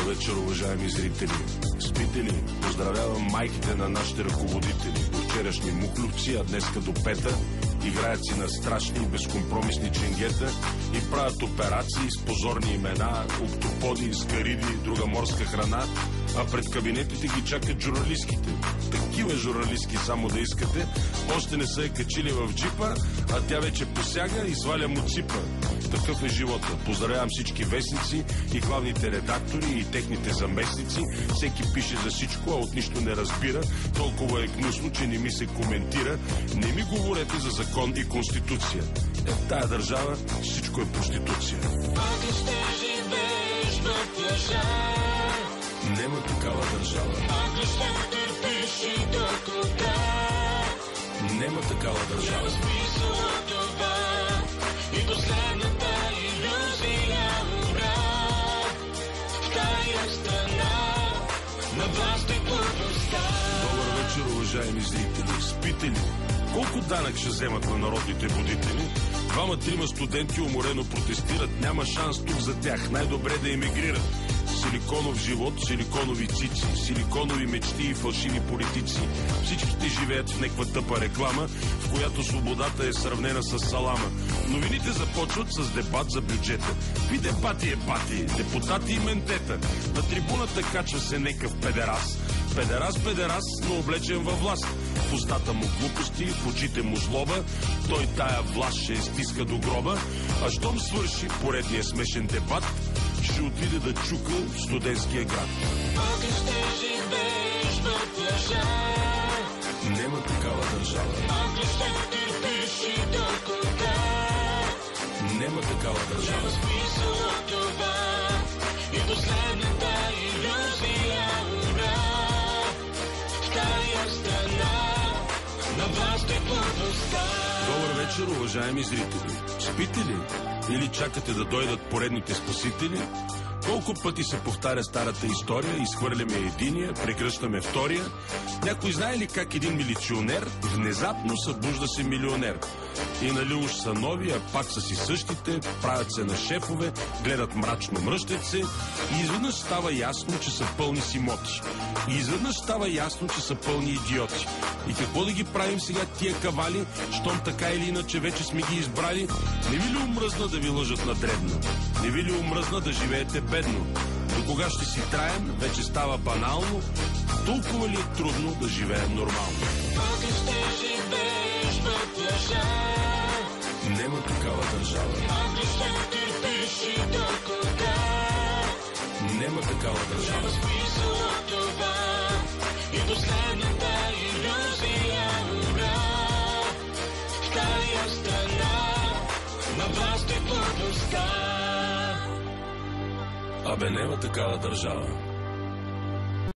вечер, уважаеми зрители. Спите ли? Поздравявам майките на нашите ръководители. До вчерашни мухлювци, а днеска до пета. Играят си на страшни и безкомпромисни ченгета и правят операции с позорни имена, октоподи, скариди и друга морска храна, а пред кабинетите ги чакат журналистките. Такива журналистки само да искате, още не са я качили в джипа, а тя вече посяга и сваля му ципа. Такъв е живота. Поздравявам всички вестници и главните редактори и техните заместници. Всеки пише за всичко, а от нищо не разбира. Толкова е гнусно, че не ми се коментира. Не ми говорете за закон и конституция. В тая държава всичко е проституция. Ако ще живееш в лъжа, нема такава държава. ако ще търпиш и до кога, нема такава държава. няма смисъл от това и последната иллюзия умра. В тая страна на власт и глупостта. Добър вечер, уважаеми зрители. Спите ли? Колко данък ще вземат на народните водители? Двама-трима студенти уморено протестират. Няма шанс тук за тях. Най-добре да емигрират. Силиконов живот, силиконови цици, силиконови мечти и фалшиви политици. Всичките живеят в някаква тъпа реклама, в която свободата е сравнена с салама. Новините започват с дебат за бюджета. Какви дебати е бати, депутати и ментета. На трибуната качва се некъв педерас. Педерас, но облечен във власт. В устата му глупости, в очите му злоба. Той тая власт ще стиска до гроба. А щом свърши поредния смешен дебат, ще отиде да чука в студентския град. Ако ще живееш в лъжа, нема такава държава. ако ще търпиш и до кога, нема такава държава. няма смисъл от това и последната иллюзия умра. В тая страна на власт и глупостта. Добър вечер, уважаеми зрители. Спите ли? Или чакате да дойдат поредните спасители? Колко пъти се повтаря старата история, изхвърляме единия, прегръщаме втория. Някой знае ли как един милиционер внезапно събужда се милионер? И нали уж са нови, а пак са си същите, правят се на шефове, гледат мрачно, мръщат се и изведнъж става ясно, че са пълни с имоти. И изведнъж става ясно, че са пълни идиоти. И какво да ги правим сега тия кавали, щом така или иначе вече сме ги избрали? Не ви ли омръзна да ви лъжат на дребно? Не ви ли омръзна да живеете бедно? До кога ще си траем, вече става банално? Толкова ли е трудно да живеем нормално? Ако ще живееш в лъжа, нема такава държава. ако ще търпиш и до кога, нема такава държава. няма смисъл от това и последната иллюзия умра. В тая страна на власт и глупостта. Абе, нема такава държава.